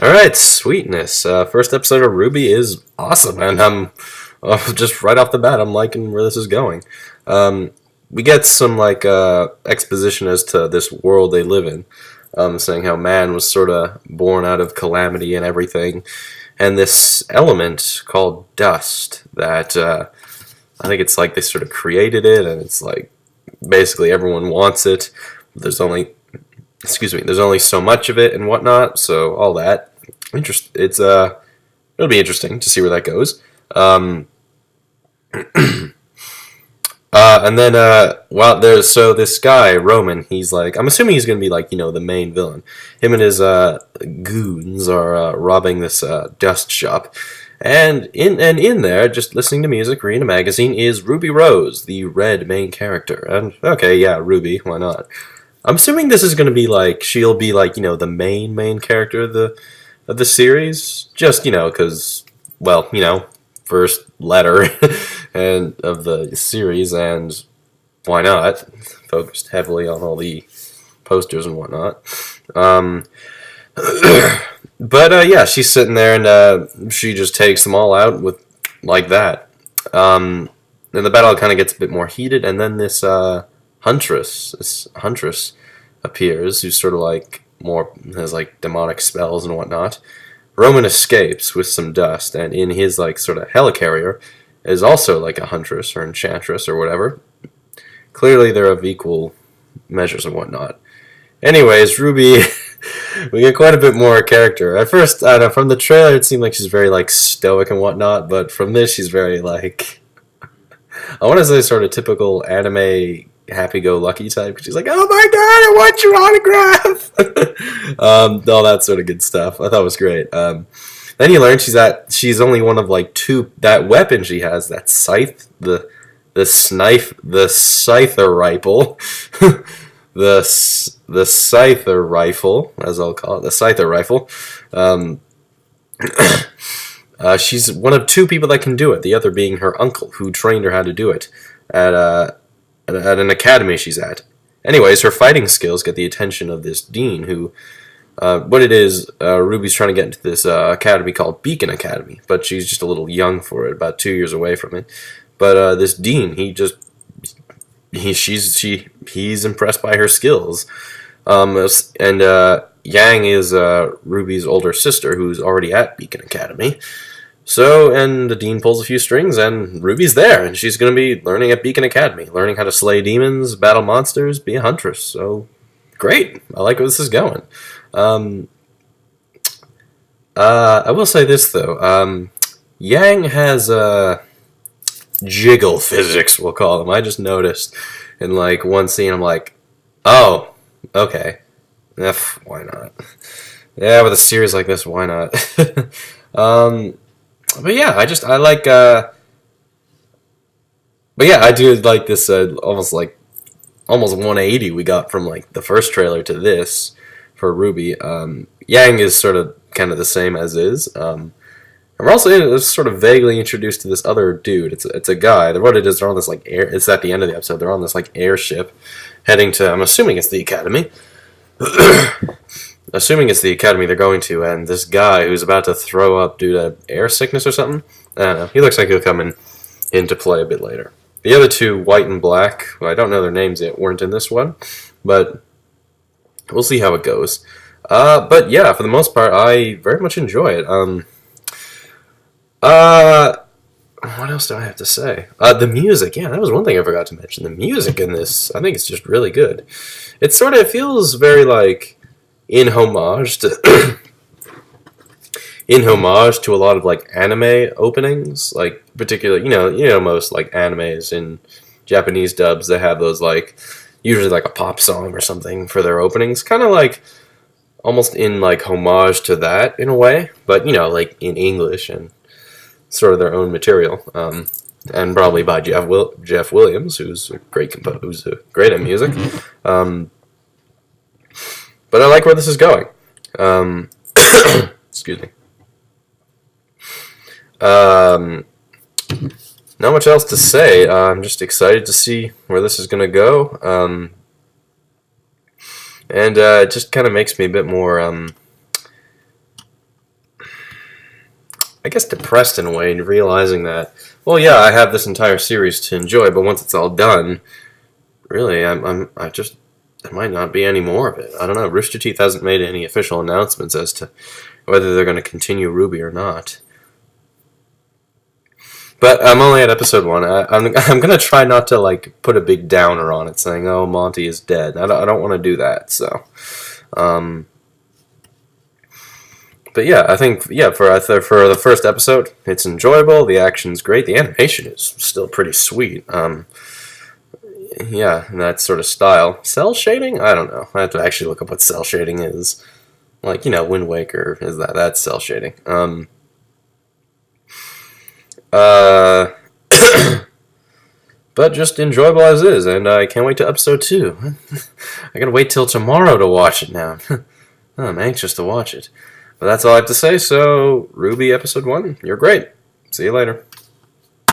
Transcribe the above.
All right, sweetness. First episode of RWBY is awesome, and I'm just right off the bat, I'm liking where this is going. Um, we get some exposition as to this world they live in, saying how man was sort of born out of calamity and everything, and this element called dust that I think it's like they sort of created it, and it's like basically everyone wants it. There's only there's only so much of it and whatnot, so all that. It'll be interesting to see where that goes. Um, and then well, there's so this guy Roman. He's like, I'm assuming he's gonna be like the main villain. Him and his goons are robbing this dust shop, and in there, just listening to music, reading a magazine, is Ruby Rose, the red main character. And okay, yeah, Ruby, why not? I'm assuming this is going to be like she'll be like the main character of the series, just because well first letter and of the series, and why not? Focused heavily on all the posters and whatnot. Um, but yeah, she's sitting there and she just takes them all out with like that. Then the battle kind of gets a bit more heated, and then this huntress appears, who's sort of like more has like demonic spells and whatnot. Roman escapes with some dust, and in his like sort of helicarrier is also like a huntress or enchantress or whatever. Clearly, they're of equal measures and whatnot. Anyways, Ruby, we get quite a bit more character. At first, I don't know, from the trailer, it seemed like she's very like stoic and whatnot, but from this, she's very like I want to say sort of typical anime happy-go-lucky type. She's like, "Oh my god, I want your autograph!" All that sort of good stuff. I thought it was great. Then you learn she's only one of like two. That weapon she has, that scythe, the scyther rifle, the scyther rifle, as I'll call it, the scyther rifle. Um, she's one of two people that can do it. The other being her uncle, who trained her how to do it at at an academy she's at. Anyways, her fighting skills get the attention of this dean who, what it is, Ruby's trying to get into this academy called Beacon Academy, but she's just a little young for it, about 2 years away from it. But this dean, he's impressed by her skills. And Yang is Ruby's older sister, who's already at Beacon Academy. So, and the dean pulls a few strings, and Ruby's there, and she's going to be learning at Beacon Academy, learning how to slay demons, battle monsters, be a huntress. So, great. I like where this is going. I will say this, though. Yang has jiggle physics, we'll call them. I just noticed in, like, one scene, I'm like, oh, okay. Why not? Yeah, with a series like this, why not? But yeah, I like, but yeah, I do like this, almost 180 we got from, like, the first trailer to this for Ruby. Yang is sort of kind of the same as is. And we're also sort of vaguely introduced to this other dude. It's a guy. What it is, they're on this, like, it's at the end of the episode, they're on this, like, airship heading to, I'm assuming it's the academy. Assuming it's the academy they're going to, and this guy who's about to throw up due to air sickness or something, I don't know, he looks like he'll come into play a bit later. The other two, white and black, well, I don't know their names yet, weren't in this one, but we'll see how it goes. But yeah, for the most part, I very much enjoy it. What else do I have to say? The music, yeah, that was one thing I forgot to mention. The music in this, I think it's just really good. It feels very like in homage to a lot of like anime openings, like particularly most like animes in Japanese dubs, they have those like usually like a pop song or something for their openings, kind of like almost in like homage to that in a way, but like in English and sort of their own material, and probably by Jeff Williams, who's a great who's great at music. But I like where this is going. Excuse me. Not much else to say. I'm just excited to see where this is going to go. And it just kind of makes me a bit more I guess, depressed in a way, realizing that, well, yeah, I have this entire series to enjoy, but once it's all done, really, there might not be any more of it. I don't know. Rooster Teeth hasn't made any official announcements as to whether they're going to continue RWBY or not. But I'm only at episode 1. I'm going to try not to, like, put a big downer on it, saying, oh, Monty is dead. I don't want to do that, so... But yeah, I think for the first episode, it's enjoyable. The action's great. The animation is still pretty sweet. Yeah, that sort of style. Cell shading? I don't know. I have to actually look up what cell shading is. Like, Wind Waker is that's cell shading. But just enjoyable as is, and I can't wait to episode 2. I gotta wait till tomorrow to watch it now. I'm anxious to watch it. But that's all I have to say, so RWBY episode 1, you're great. See you later.